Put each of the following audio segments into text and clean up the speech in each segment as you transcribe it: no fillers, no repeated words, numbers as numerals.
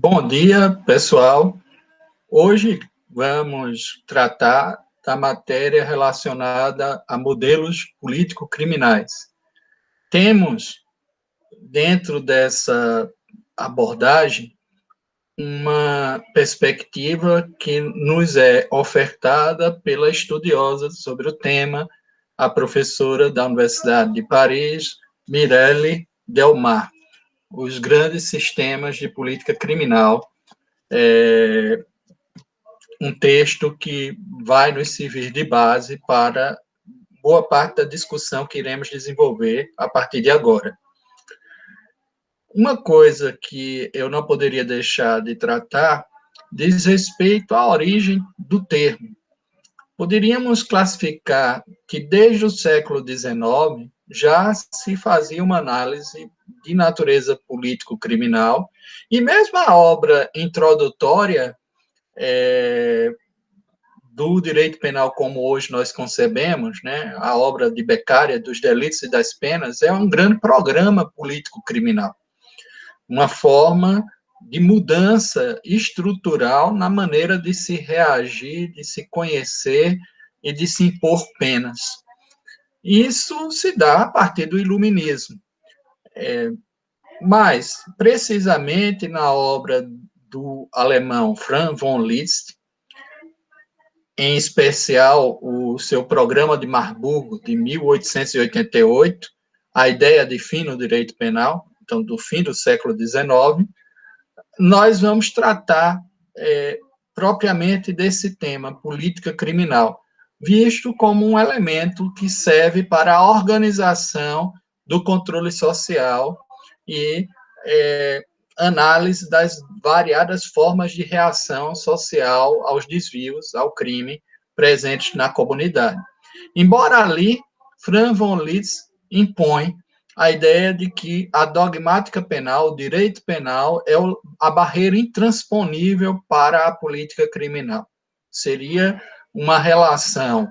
Bom dia, pessoal. Hoje vamos tratar da matéria relacionada a modelos político-criminais. Temos, dentro dessa abordagem, uma perspectiva que nos é ofertada pela estudiosa sobre o tema, a professora da Universidade de Paris, Mireille Delmar, os grandes sistemas de política criminal, um texto que vai nos servir de base para boa parte da discussão que iremos desenvolver a partir de agora. Uma coisa que eu não poderia deixar de tratar diz respeito à origem do termo. Poderíamos classificar que desde o século XIX já se fazia uma análise de natureza político-criminal, e mesmo a obra introdutória do direito penal como hoje nós concebemos, né, a obra de Beccaria, dos delitos e das penas, é um grande programa político-criminal, uma forma de mudança estrutural na maneira de se reagir, de se conhecer e de se impor penas. Isso se dá a partir do iluminismo. Mas, precisamente na obra do alemão Franz von Liszt, em especial o seu Programa de Marburgo, de 1888, a ideia de fim no direito penal, então, do fim do século XIX, nós vamos tratar propriamente desse tema, política criminal, visto como um elemento que serve para a organização do controle social e análise das variadas formas de reação social aos desvios, ao crime presentes na comunidade. Embora ali, Franz von Liszt impõe a ideia de que a dogmática penal, o direito penal, é a barreira intransponível para a política criminal. Seria uma relação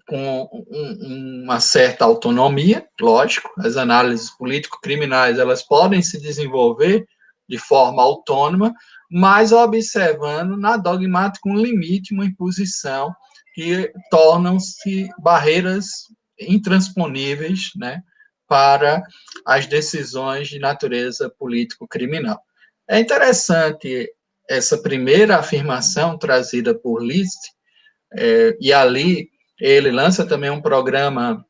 com uma certa autonomia, lógico, as análises político-criminais elas podem se desenvolver de forma autônoma, mas observando na dogmática um limite, uma imposição que tornam-se barreiras intransponíveis, né, para as decisões de natureza político-criminal. É interessante essa primeira afirmação trazida por Liszt, e ali ele lança também um programa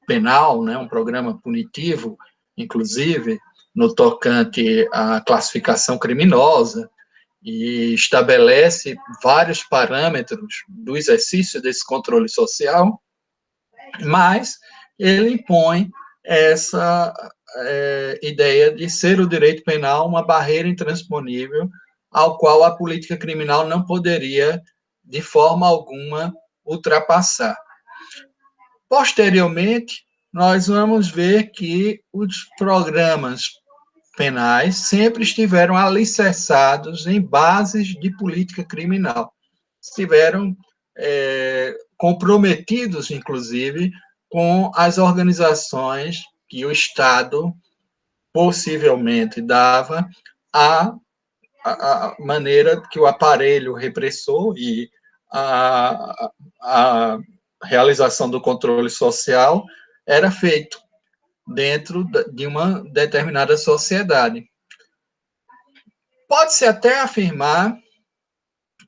penal, né, um programa punitivo, inclusive, no tocante à classificação criminosa, e estabelece vários parâmetros do exercício desse controle social, mas ele impõe essa ideia de ser o direito penal uma barreira intransponível ao qual a política criminal não poderia, de forma alguma, ultrapassar. Posteriormente, nós vamos ver que os programas penais sempre estiveram alicerçados em bases de política criminal. Estiveram comprometidos, inclusive, com as organizações que o Estado possivelmente dava a maneira que o aparelho repressor e a realização do controle social era feito dentro de uma determinada sociedade. Pode-se até afirmar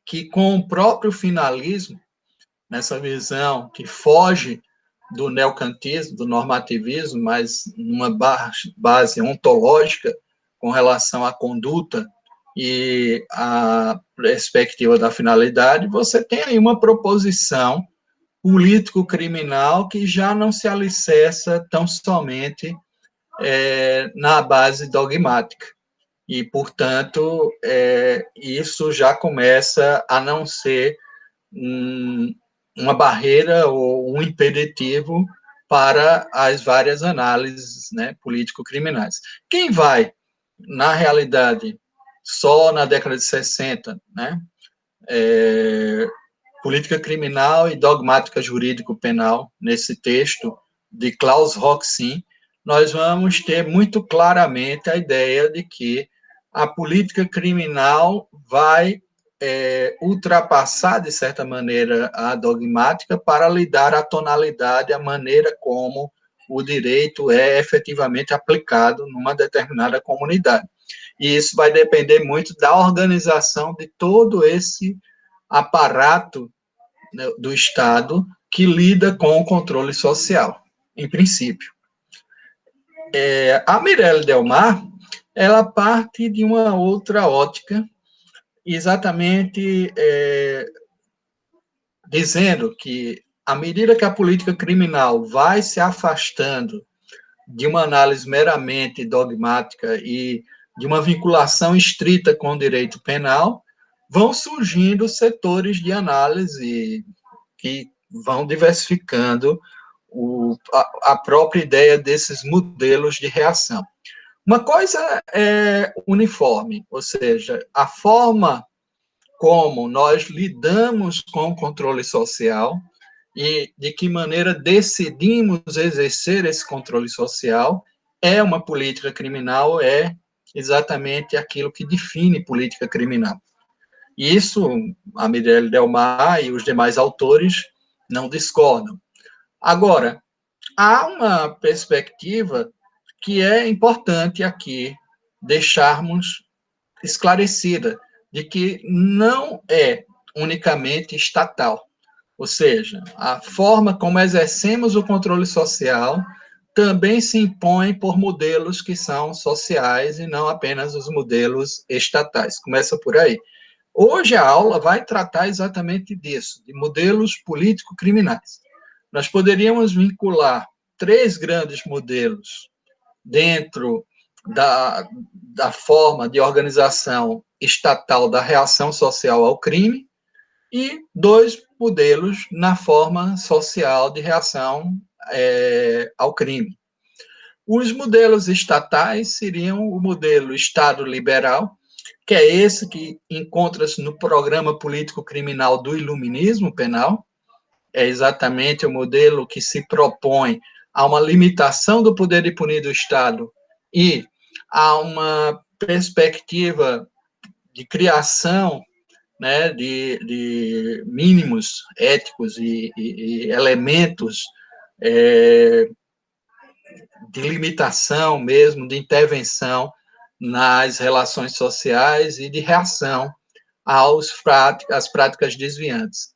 que, com o próprio finalismo, nessa visão que foge do neocantismo, do normativismo, mas numa base ontológica com relação à conduta e à perspectiva da finalidade, você tem aí uma proposição político-criminal que já não se alicerça tão somente na base dogmática. E, portanto, isso já começa a não ser uma barreira ou um impeditivo para as várias análises, né, político-criminais. Quem vai, na realidade, só na década de 60, né, política criminal e dogmática jurídico-penal, nesse texto de Klaus Roxin, nós vamos ter muito claramente a ideia de que a política criminal vai ultrapassar, de certa maneira, a dogmática para lhe dar a tonalidade, a maneira como o direito é efetivamente aplicado numa determinada comunidade. E isso vai depender muito da organização de todo esse aparato, né, do Estado que lida com o controle social, em princípio. A Mirelle Delmar, ela parte de uma outra ótica, exatamente dizendo que, à medida que a política criminal vai se afastando de uma análise meramente dogmática e de uma vinculação estrita com o direito penal, vão surgindo setores de análise que vão diversificando a própria ideia desses modelos de reação. Uma coisa é uniforme, ou seja, a forma como nós lidamos com o controle social e de que maneira decidimos exercer esse controle social é uma política criminal, é exatamente aquilo que define política criminal. E isso, a Mirelle Delmar e os demais autores não discordam. Agora, há uma perspectiva que é importante aqui deixarmos esclarecida, de que não é unicamente estatal. Ou seja, a forma como exercemos o controle social também se impõe por modelos que são sociais e não apenas os modelos estatais. Começa por aí. Hoje a aula vai tratar exatamente disso, de modelos político-criminais. Nós poderíamos vincular 3 grandes modelos dentro da forma de organização estatal da reação social ao crime e 2 modelos na forma social de reação ao crime. Os modelos estatais seriam o modelo Estado liberal, que é esse que encontra-se no programa político-criminal do iluminismo penal, é exatamente o modelo que se propõe a uma limitação do poder de punir do Estado e a uma perspectiva de criação, né, de mínimos éticos e elementos de limitação mesmo, de intervenção nas relações sociais e de reação às práticas desviantes.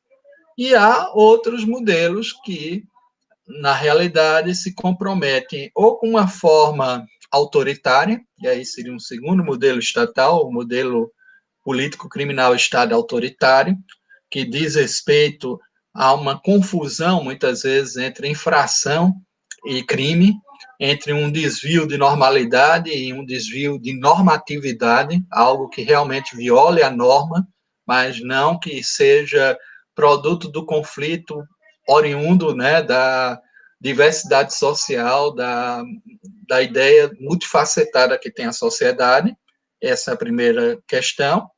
E há outros modelos que, na realidade, se comprometem ou com uma forma autoritária, e aí seria um segundo modelo estatal, o modelo político-criminal Estado autoritário, que diz respeito a uma confusão, muitas vezes, entre infração e crime, entre um desvio de normalidade e um desvio de normatividade, algo que realmente viole a norma, mas não que seja produto do conflito oriundo, né, da diversidade social, da ideia multifacetada que tem a sociedade. Essa é a primeira questão.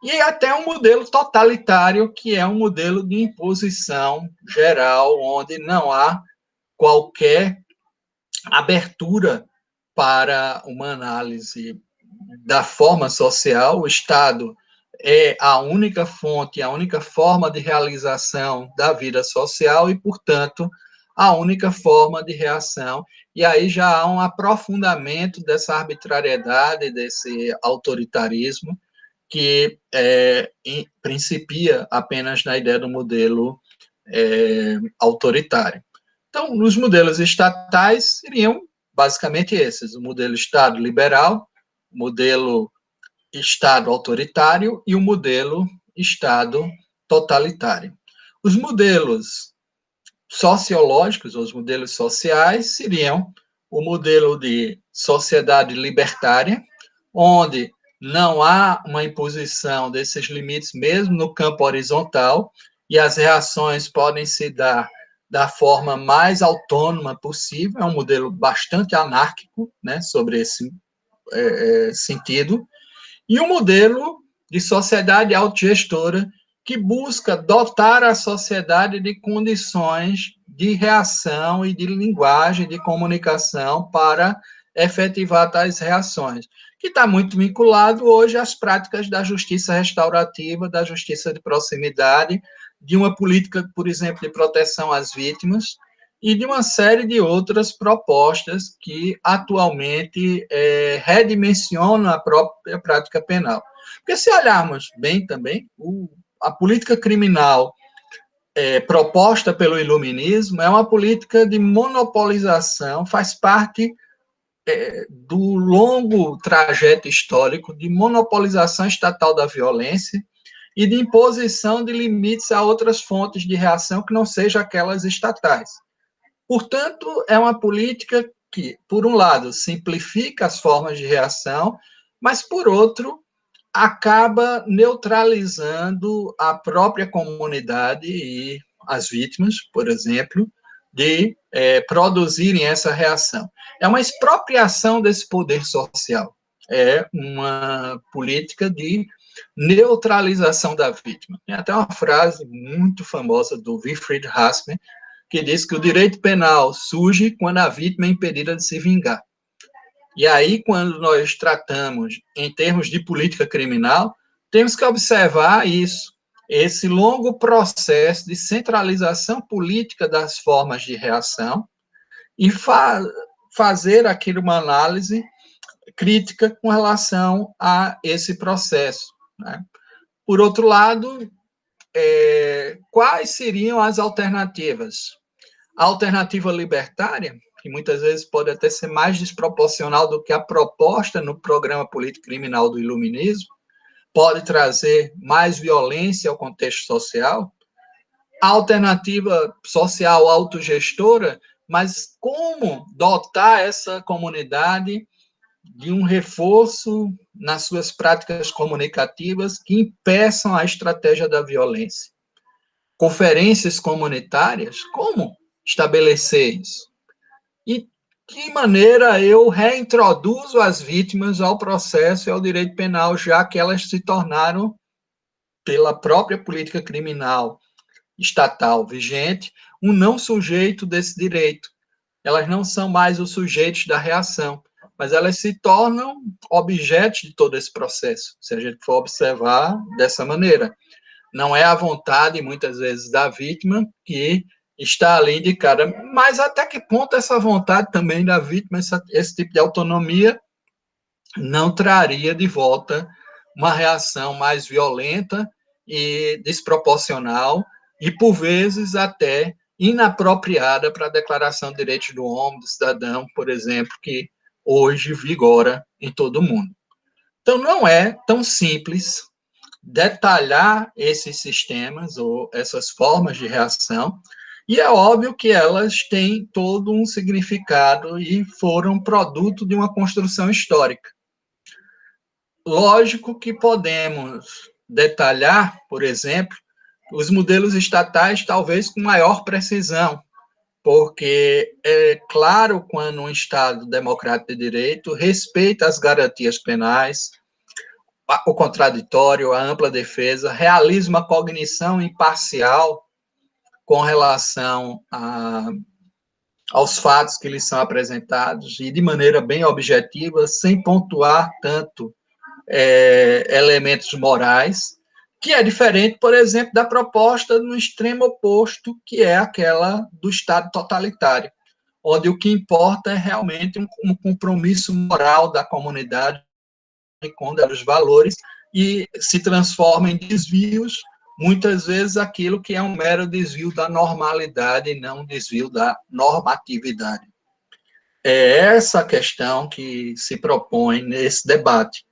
E até um modelo totalitário, que é um modelo de imposição geral, onde não há qualquer abertura para uma análise da forma social. O Estado é a única fonte, a única forma de realização da vida social e, portanto, a única forma de reação. E aí já há um aprofundamento dessa arbitrariedade, desse autoritarismo, que principia apenas na ideia do modelo autoritário. Então, nos modelos estatais seriam basicamente esses: o modelo Estado liberal, o modelo Estado autoritário e o modelo Estado totalitário. Os modelos sociológicos, ou os modelos sociais, seriam o modelo de sociedade libertária, onde não há uma imposição desses limites mesmo no campo horizontal, e as reações podem se dar da forma mais autônoma possível. É um modelo bastante anárquico, né, sobre esse sentido. E um modelo de sociedade autogestora que busca dotar a sociedade de condições de reação e de linguagem, de comunicação para efetivar tais reações, que está muito vinculado hoje às práticas da justiça restaurativa, da justiça de proximidade, de uma política, por exemplo, de proteção às vítimas, e de uma série de outras propostas que atualmente redimensionam a própria prática penal. Porque se olharmos bem também, a política criminal proposta pelo iluminismo é uma política de monopolização, faz parte do longo trajeto histórico de monopolização estatal da violência e de imposição de limites a outras fontes de reação que não sejam aquelas estatais. Portanto, é uma política que, por um lado, simplifica as formas de reação, mas, por outro, acaba neutralizando a própria comunidade e as vítimas, por exemplo, de produzirem essa reação. É uma expropriação desse poder social, é uma política de neutralização da vítima. Tem até uma frase muito famosa do Wilfried Hassmann, que diz que o direito penal surge quando a vítima é impedida de se vingar. E aí, quando nós tratamos em termos de política criminal, temos que observar isso, esse longo processo de centralização política das formas de reação e fazer aqui uma análise crítica com relação a esse processo, né? Por outro lado, quais seriam as alternativas? A alternativa libertária, que muitas vezes pode até ser mais desproporcional do que a proposta no programa político criminal do iluminismo, pode trazer mais violência ao contexto social. A alternativa social autogestora, mas como dotar essa comunidade de um reforço nas suas práticas comunicativas que impeçam a estratégia da violência. Conferências comunitárias, como estabelecer isso? E de que maneira eu reintroduzo as vítimas ao processo e ao direito penal, já que elas se tornaram, pela própria política criminal estatal vigente, um não sujeito desse direito. Elas não são mais os sujeitos da reação, mas elas se tornam objetos de todo esse processo, se a gente for observar dessa maneira. Não é a vontade, muitas vezes, da vítima que está ali indicada. Mas até que ponto essa vontade também da vítima, esse tipo de autonomia, não traria de volta uma reação mais violenta e desproporcional e, por vezes, até inapropriada para a Declaração de Direitos do Homem, do Cidadão, por exemplo, que hoje vigora em todo o mundo. Então, não é tão simples detalhar esses sistemas ou essas formas de reação, e é óbvio que elas têm todo um significado e foram produto de uma construção histórica. Lógico que podemos detalhar, por exemplo, os modelos estatais talvez com maior precisão, porque é claro quando um Estado democrático de direito respeita as garantias penais, o contraditório, a ampla defesa, realiza uma cognição imparcial com relação aos fatos que lhes são apresentados e de maneira bem objetiva, sem pontuar tanto elementos morais, que é diferente, por exemplo, da proposta no extremo oposto, que é aquela do Estado totalitário, onde o que importa é realmente um compromisso moral da comunidade com os valores e se transforma em desvios, muitas vezes aquilo que é um mero desvio da normalidade e não um desvio da normatividade. É essa a questão que se propõe nesse debate.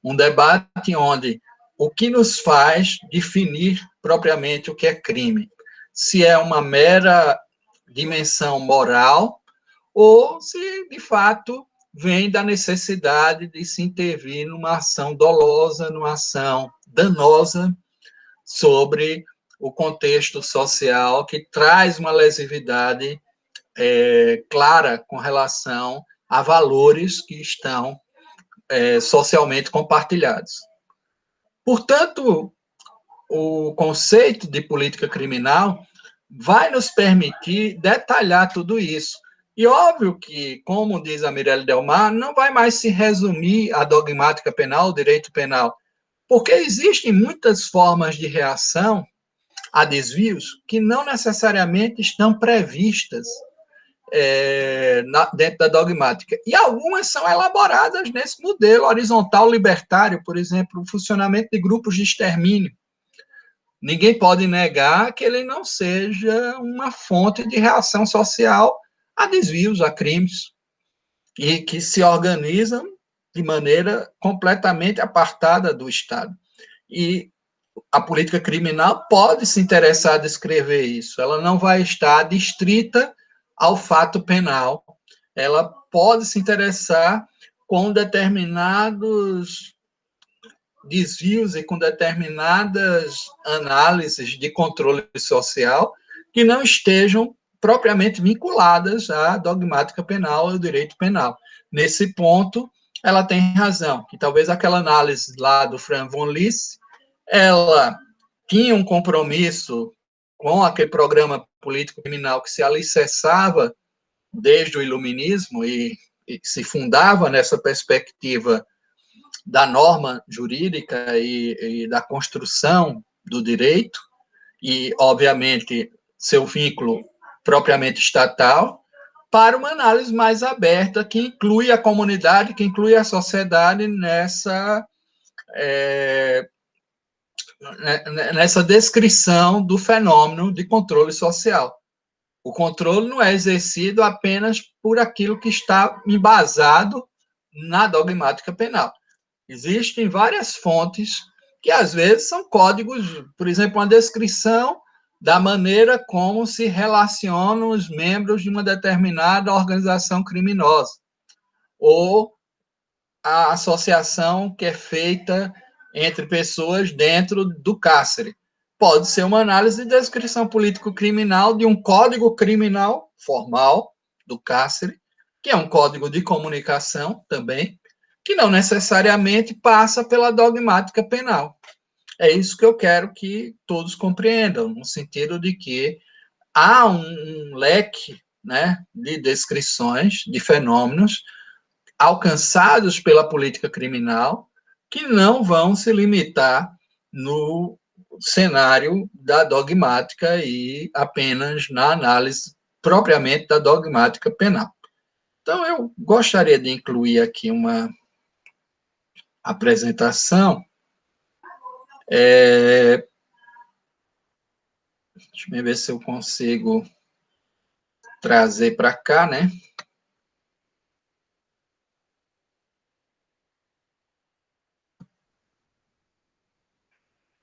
Um debate onde o que nos faz definir propriamente o que é crime? Se é uma mera dimensão moral ou se, de fato, vem da necessidade de se intervir numa ação dolosa, numa ação danosa sobre o contexto social que traz uma lesividade clara com relação a valores que estão socialmente compartilhados. Portanto, o conceito de política criminal vai nos permitir detalhar tudo isso, E óbvio que, como diz a Mirelle Delmar, não vai mais se resumir à dogmática penal, o direito penal, porque existem muitas formas de reação a desvios que não necessariamente estão previstas dentro da dogmática. E algumas são elaboradas nesse modelo horizontal libertário, por exemplo, o funcionamento de grupos de extermínio. Ninguém pode negar que ele não seja uma fonte de reação social a desvios, a crimes, e que se organizam de maneira completamente apartada do Estado. E a política criminal pode se interessar a descrever isso, ela não vai estar adstrita ao fato penal, ela pode se interessar com determinados desvios e com determinadas análises de controle social que não estejam propriamente vinculadas à dogmática penal e ao direito penal. Nesse ponto, ela tem razão, que talvez aquela análise lá do Franz von Liszt, ela tinha um compromisso com aquele programa político criminal que se alicerçava desde o iluminismo e se fundava nessa perspectiva da norma jurídica e da construção do direito, e, obviamente, seu vínculo propriamente estatal, para uma análise mais aberta, que inclui a comunidade, que inclui a sociedade nessa descrição do fenômeno de controle social. O controle não é exercido apenas por aquilo que está embasado na dogmática penal. Existem várias fontes que, às vezes, são códigos, por exemplo, uma descrição da maneira como se relacionam os membros de uma determinada organização criminosa, ou a associação que é feita entre pessoas dentro do cárcere. Pode ser uma análise de descrição político-criminal de um código criminal formal do cárcere, que é um código de comunicação também, que não necessariamente passa pela dogmática penal. É isso que eu quero que todos compreendam, no sentido de que há um leque, né, de descrições de fenômenos alcançados pela política criminal que não vão se limitar no cenário da dogmática e apenas na análise propriamente da dogmática penal. Então, eu gostaria de incluir aqui uma apresentação. Deixa eu ver se eu consigo trazer para cá, né?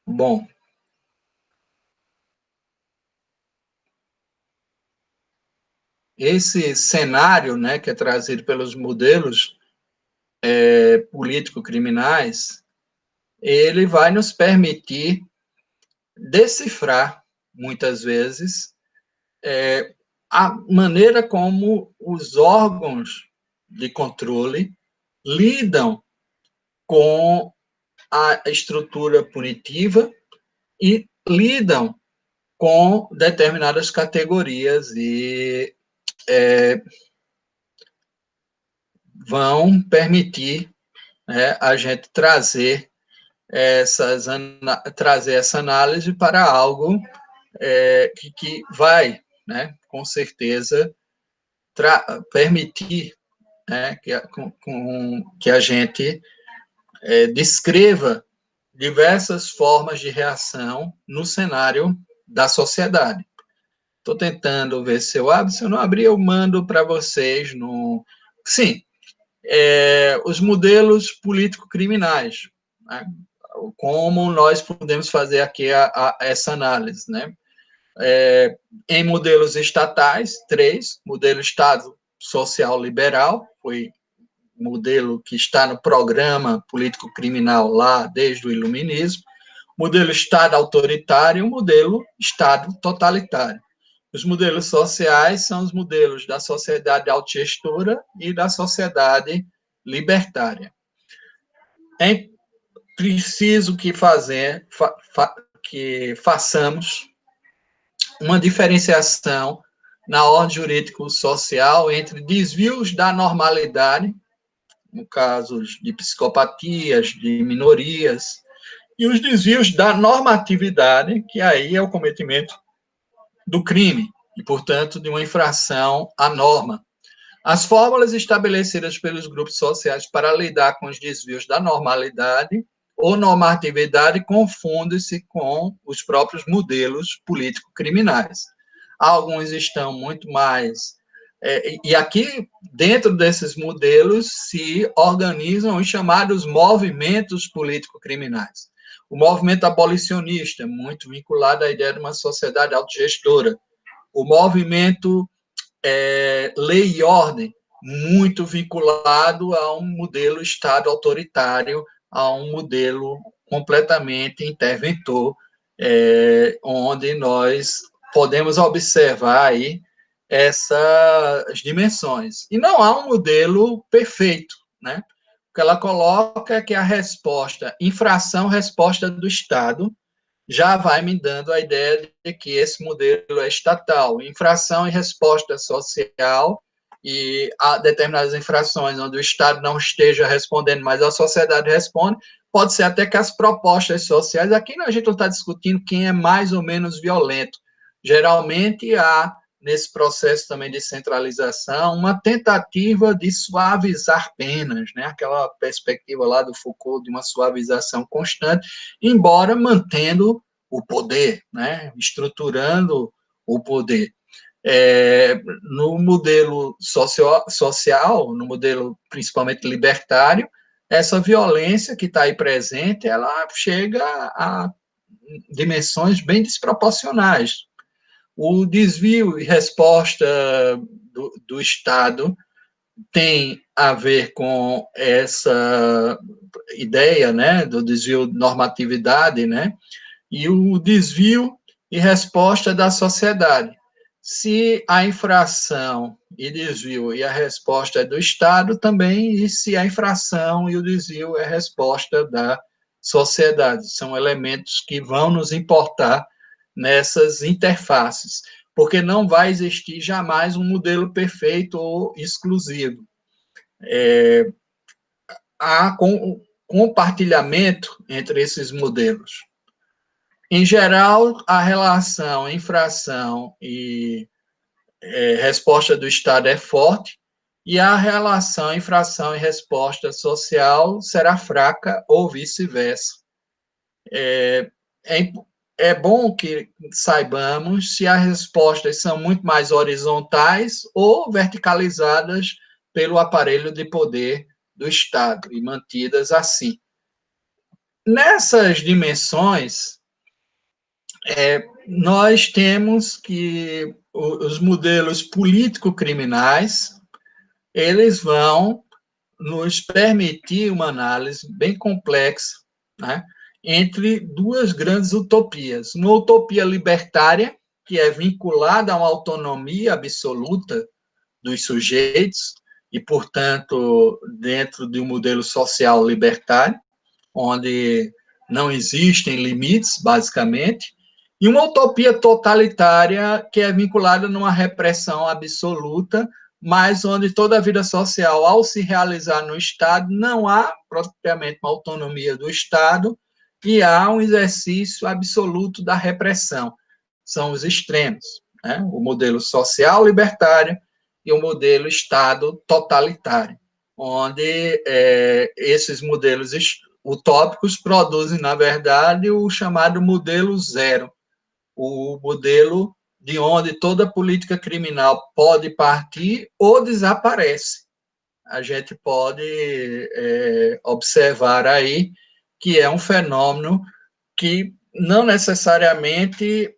Bom, esse cenário, né, que é trazido pelos modelos político-criminais, ele vai nos permitir decifrar, muitas vezes, a maneira como os órgãos de controle lidam com a estrutura punitiva e lidam com determinadas categorias e vão permitir, né, a gente trazer essa análise para algo que vai, né, com certeza, permitir, né, que a gente descreva diversas formas de reação no cenário da sociedade. Estou tentando ver se eu abro. Se eu não abrir, eu mando para vocês no... Sim, os modelos político-criminais, né? Como nós podemos fazer aqui essa análise, né? Em modelos estatais, 3, modelo Estado Social Liberal, foi modelo que está no programa político-criminal lá desde o Iluminismo, modelo Estado autoritário e modelo Estado totalitário. Os modelos sociais são os modelos da sociedade autogestora e da sociedade libertária. É preciso que façamos uma diferenciação na ordem jurídico-social entre desvios da normalidade, no caso de psicopatias, de minorias, e os desvios da normatividade, que aí é o cometimento do crime, e, portanto, de uma infração à norma. As fórmulas estabelecidas pelos grupos sociais para lidar com os desvios da normalidade ou normatividade confundem-se com os próprios modelos político-criminais. Alguns estão muito mais... e aqui, dentro desses modelos, se organizam os chamados movimentos político-criminais. O movimento abolicionista, muito vinculado à ideia de uma sociedade autogestora. O movimento lei e ordem, muito vinculado a um modelo Estado autoritário, a um modelo completamente interventor, onde nós podemos observar aí essas dimensões. E não há um modelo perfeito, né? O que ela coloca é que a resposta, infração, resposta do Estado, já vai me dando a ideia de que esse modelo é estatal. Infração e resposta social, e há determinadas infrações onde o Estado não esteja respondendo, mas a sociedade responde, pode ser até que as propostas sociais, aqui a gente não está discutindo quem é mais ou menos violento, geralmente há, nesse processo também de centralização, uma tentativa de suavizar penas, né? Aquela perspectiva lá do Foucault de uma suavização constante, embora mantendo o poder, né? Estruturando o poder. No modelo social, no modelo principalmente libertário, essa violência que está aí presente, ela chega a dimensões bem desproporcionais. O desvio e resposta do Estado tem a ver com essa ideia, né, do desvio de normatividade, né, e o desvio e resposta da sociedade. Se a infração e desvio e a resposta é do Estado, também, e se a infração e o desvio é a resposta da sociedade. São elementos que vão nos importar nessas interfaces, porque não vai existir jamais um modelo perfeito ou exclusivo. Há compartilhamento entre esses modelos. Em geral, a relação infração e resposta do Estado é forte, e a relação infração e resposta social será fraca ou vice-versa. É bom que saibamos se as respostas são muito mais horizontais ou verticalizadas pelo aparelho de poder do Estado e mantidas assim. Nessas dimensões, nós temos que os modelos político-criminais, eles vão nos permitir uma análise bem complexa, né, entre duas grandes utopias. Uma utopia libertária, que é vinculada a uma autonomia absoluta dos sujeitos, e, portanto, dentro de um modelo social libertário, onde não existem limites, basicamente, e uma utopia totalitária que é vinculada numa repressão absoluta, mas onde toda a vida social, ao se realizar no Estado, não há propriamente uma autonomia do Estado e há um exercício absoluto da repressão. São os extremos, né? O modelo social libertário e o modelo Estado totalitário, onde esses modelos utópicos produzem, na verdade, o chamado modelo zero, o modelo de onde toda política criminal pode partir ou desaparece. A gente pode observar aí que é um fenômeno que não necessariamente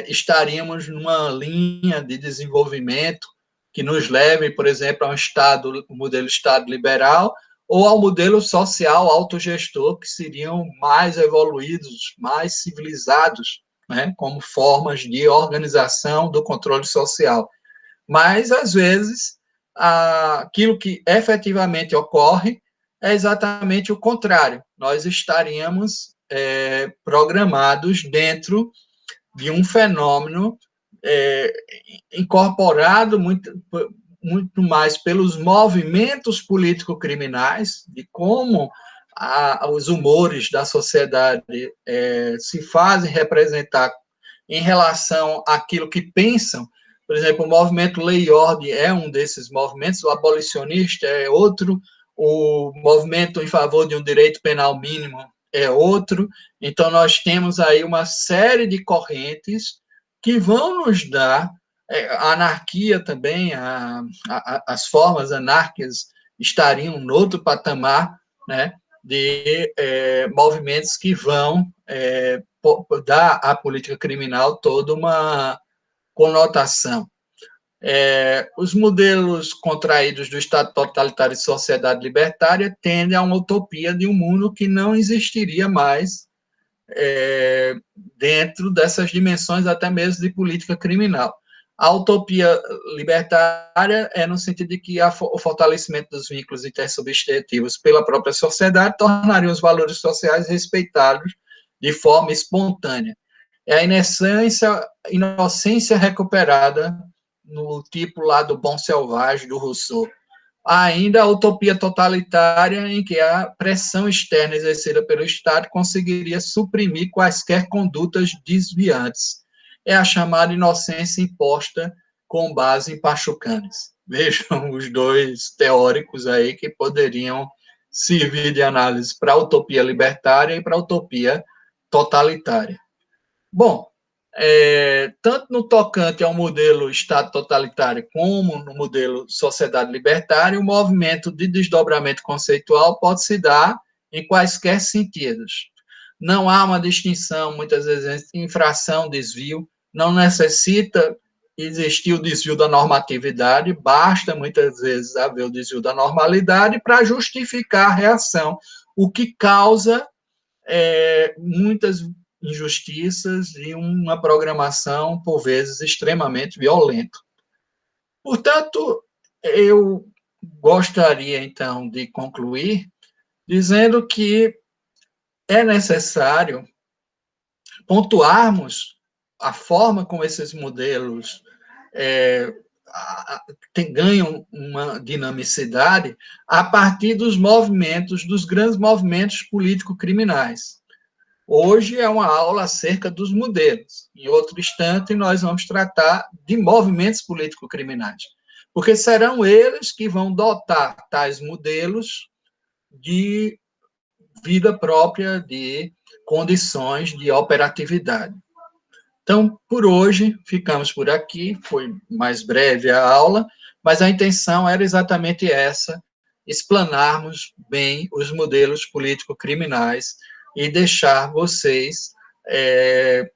estaríamos numa linha de desenvolvimento que nos leve, por exemplo, a um modelo Estado liberal, ou ao modelo social autogestor, que seriam mais evoluídos, mais civilizados, né, como formas de organização do controle social. Mas, às vezes, aquilo que efetivamente ocorre é exatamente o contrário. Nós estaríamos programados dentro de um fenômeno incorporado muito mais pelos movimentos político-criminais, de como os humores da sociedade se fazem representar em relação àquilo que pensam. Por exemplo, o movimento Lei e Ordem é um desses movimentos, o abolicionista é outro, o movimento em favor de um direito penal mínimo é outro. Então, nós temos aí uma série de correntes que vão nos dar a anarquia também, as formas anárquicas estariam no outro patamar, né, de movimentos que vão dar à política criminal toda uma conotação. Os modelos contraídos do Estado totalitário e sociedade libertária tendem a uma utopia de um mundo que não existiria mais dentro dessas dimensões, até mesmo de política criminal. A utopia libertária é no sentido de que o fortalecimento dos vínculos intersubjetivos pela própria sociedade tornaria os valores sociais respeitados de forma espontânea. É a inocência recuperada no tipo lá do Bom Selvagem, do Rousseau. Há ainda a utopia totalitária em que a pressão externa exercida pelo Estado conseguiria suprimir quaisquer condutas desviantes. É a chamada inocência imposta com base em Pachucanes. Vejam os dois teóricos aí que poderiam servir de análise para a utopia libertária e para a utopia totalitária. Bom, tanto no tocante ao modelo Estado totalitário como no modelo sociedade libertária, o movimento de desdobramento conceitual pode se dar em quaisquer sentidos. Não há uma distinção, muitas vezes, entre infração, desvio, não necessita existir o desvio da normatividade, basta, muitas vezes, haver o desvio da normalidade para justificar a reação, o que causa muitas injustiças e uma programação, por vezes, extremamente violenta. Portanto, eu gostaria, então, de concluir dizendo que é necessário pontuarmos a forma como esses modelos ganham uma dinamicidade a partir dos movimentos, dos grandes movimentos político-criminais. Hoje é uma aula acerca dos modelos. Em outro instante, nós vamos tratar de movimentos político-criminais, porque serão eles que vão dotar tais modelos de vida própria, de condições de operatividade. Então, por hoje, ficamos por aqui. Foi mais breve a aula, mas a intenção era exatamente essa, explanarmos bem os modelos político-criminais e deixar vocês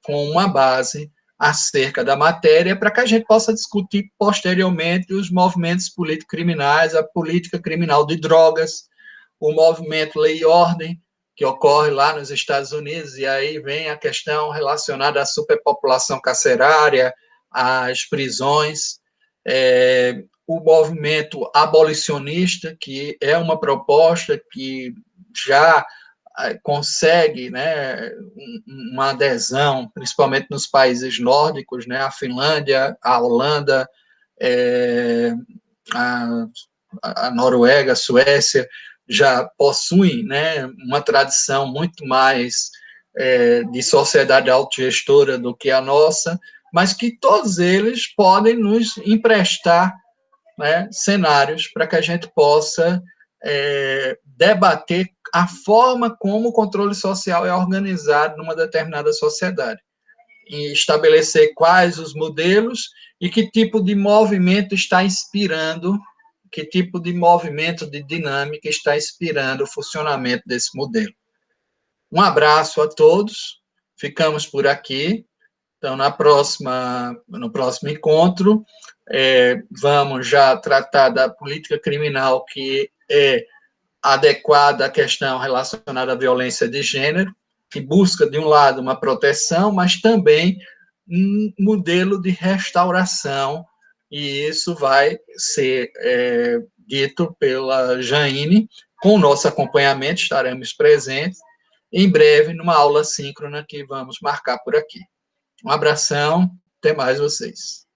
com uma base acerca da matéria para que a gente possa discutir posteriormente os movimentos político-criminais, a política criminal de drogas, o movimento Lei e Ordem, que ocorre lá nos Estados Unidos, e aí vem a questão relacionada à superpopulação carcerária, às prisões, o movimento abolicionista, que é uma proposta que já consegue, né, uma adesão, principalmente nos países nórdicos, né, a Finlândia, a Holanda, a Noruega, a Suécia, já possuem, né, uma tradição muito mais de sociedade autogestora do que a nossa, mas que todos eles podem nos emprestar, né, cenários para que a gente possa debater a forma como o controle social é organizado numa determinada sociedade, e estabelecer quais os modelos e que tipo de movimento está inspirando, que tipo de movimento, de dinâmica está inspirando o funcionamento desse modelo. Um abraço a todos, ficamos por aqui. Então, no próximo encontro, vamos já tratar da política criminal que é adequada à questão relacionada à violência de gênero, que busca, de um lado, uma proteção, mas também um modelo de restauração, e isso vai ser dito pela Jaine, com o nosso acompanhamento, estaremos presentes, em breve, numa aula síncrona que vamos marcar por aqui. Um abração Até mais vocês.